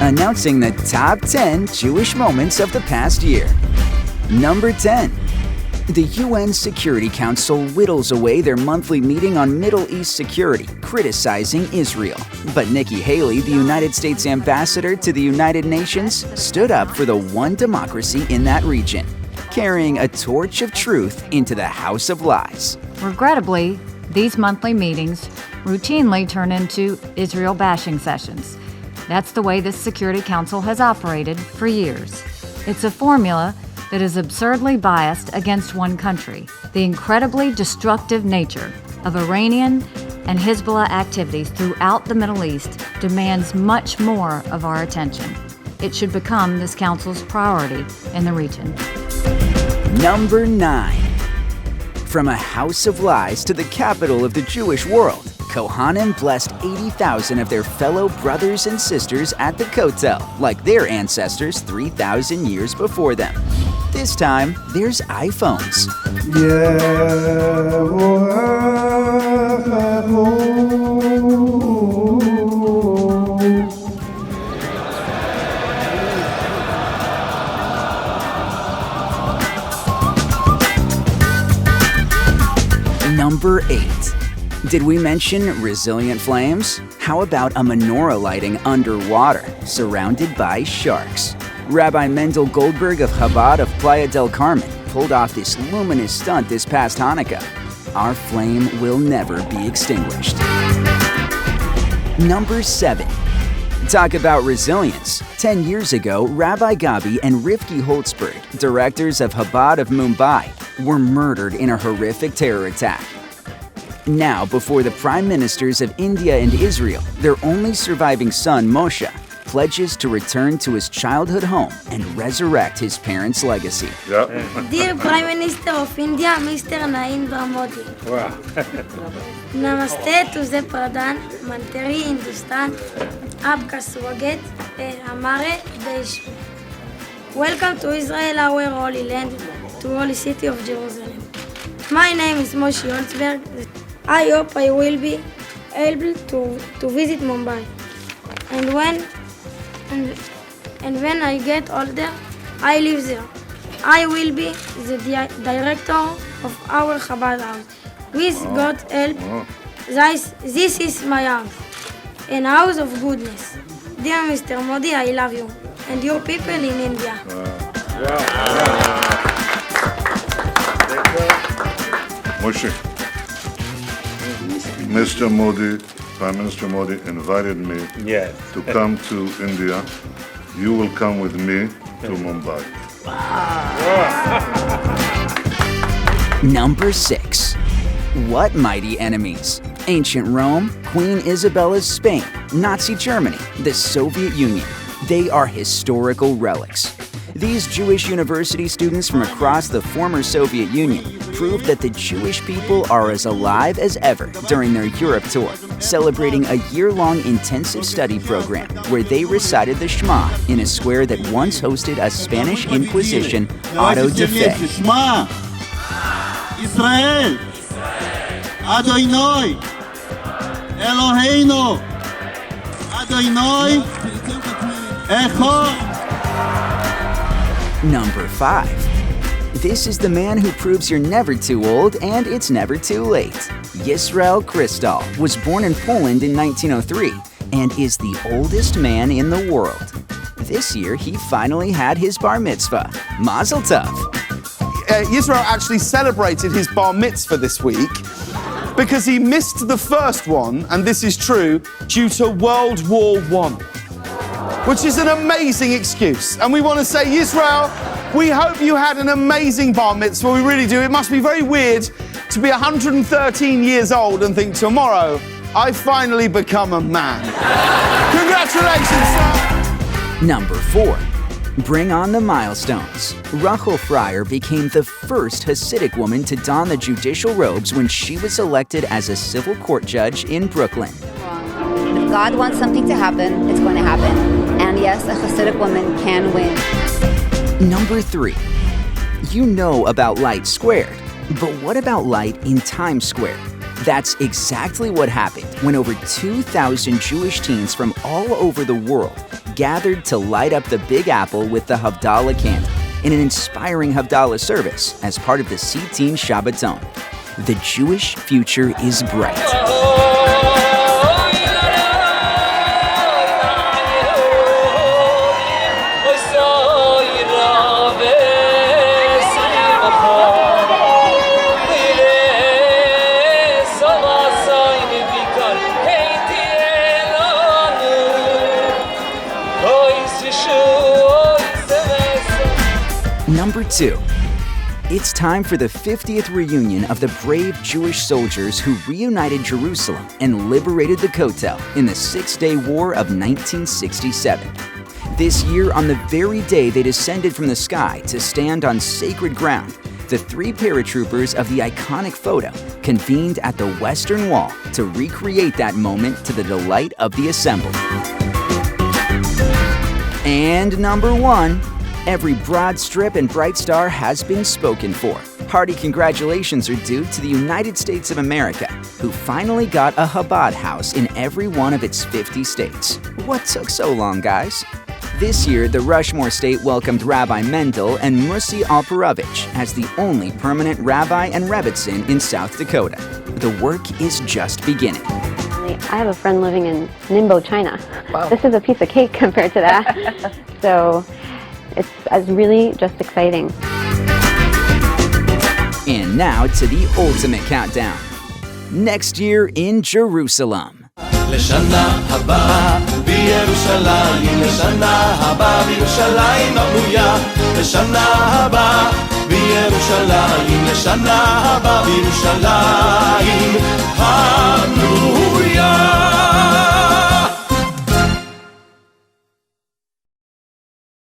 Announcing the top 10 Jewish moments of the past year. Number 10. The UN Security Council whittles away their monthly meeting on Middle East security, criticizing Israel. But Nikki Haley, the United States ambassador to the United Nations, stood up for the one democracy in that region, carrying a torch of truth into the House of Lies. Regrettably, these monthly meetings routinely turn into Israel bashing sessions. That's the way this Security Council has operated for years. It's a formula that is absurdly biased against one country. The incredibly destructive nature of Iranian and Hezbollah activities throughout the Middle East demands much more of our attention. It should become this council's priority in the region. Number 9. From a house of lies to the capital of the Jewish world, Kohanim blessed 80,000 of their fellow brothers and sisters at the Kotel, like their ancestors 3,000 years before them. This time, there's iPhones. Number 8. Did we mention resilient flames? How about a menorah lighting underwater, surrounded by sharks? Rabbi Mendel Goldberg of Chabad of Playa del Carmen pulled off this luminous stunt this past Hanukkah. Our flame will never be extinguished. Number 7. Talk about resilience. 10 years ago, Rabbi Gabi and Rivki Holtzberg, directors of Chabad of Mumbai, were murdered in a horrific terror attack. Now, before the prime ministers of India and Israel, their only surviving son, Moshe, pledges to return to his childhood home and resurrect his parents' legacy. Dear Prime Minister of India, Mr. Narendra Modi. Wow. Namaste to the Pradhan Mantri Hindustan, Abka Swagat, Hamare Desh. Welcome to Israel, our holy land, to holy city of Jerusalem. My name is Moshe Holtzberg. I hope I will be able to visit Mumbai. And when I get older, I live there. I will be the director of our Chabad house. With God's help, this is my house, a house of goodness. Dear Mr. Modi, I love you and your people in India. Moshe, Mr. Modi, Prime Minister Modi invited me to come to India. You will come with me to Mumbai. Number 6. What mighty enemies? Ancient Rome, Queen Isabella's Spain, Nazi Germany, the Soviet Union. They are historical relics. These Jewish university students from across the former Soviet Union proved that the Jewish people are as alive as ever during their Europe tour, celebrating a year-long intensive study program where they recited the Shema in a square that once hosted a Spanish Inquisition auto da fe. Shema Israel Adonai Eloheinu Adonai Echad. Number 5. This is the man who proves you're never too old and it's never too late. Yisrael Kristall was born in Poland in 1903 and is the oldest man in the world. This year, he finally had his bar mitzvah. Mazel tov. Yisrael actually celebrated his bar mitzvah this week because he missed the first one, and this is true, due to World War I, which is an amazing excuse. And we want to say, Yisrael, we hope you had an amazing bar mitzvah. We really do. It must be very weird to be 113 years old and think, tomorrow, I finally become a man. Congratulations, sir. Number 4. Bring on the milestones. Rachel Fryer became the first Hasidic woman to don the judicial robes when she was elected as a civil court judge in Brooklyn. If God wants something to happen, it's going to happen. And yes, a Hasidic woman can win. Number 3. You know about Light Squared. But what about light in Times Square? That's exactly what happened when over 2,000 Jewish teens from all over the world gathered to light up the Big Apple with the Havdalah candle in an inspiring Havdalah service as part of the C-Teen Shabbaton. The Jewish future is bright. Number 2. It's time for the 50th reunion of the brave Jewish soldiers who reunited Jerusalem and liberated the Kotel in the Six-Day War of 1967. This year, on the very day they descended from the sky to stand on sacred ground, the 3 paratroopers of the iconic photo convened at the Western Wall to recreate that moment to the delight of the assembled. And number 1. Every broad strip and bright star has been spoken for. Hearty congratulations are due to the United States of America, who finally got a Chabad house in every one of its 50 states. What took so long, guys? This year, the Rushmore State welcomed Rabbi Mendel and Musi Alperovich as the only permanent rabbi and rebbitzin in South Dakota. The work is just beginning. I have a friend living in Ningbo, China. Wow. This is a piece of cake compared to that. So it's really just exciting. And now to the ultimate countdown. Next year in Jerusalem. לשנה הבאה בירושלים, לשנה הבאה בירושלים הבנויה, לשנה הבאה בירושלים, לשנה הבאה בירושלים.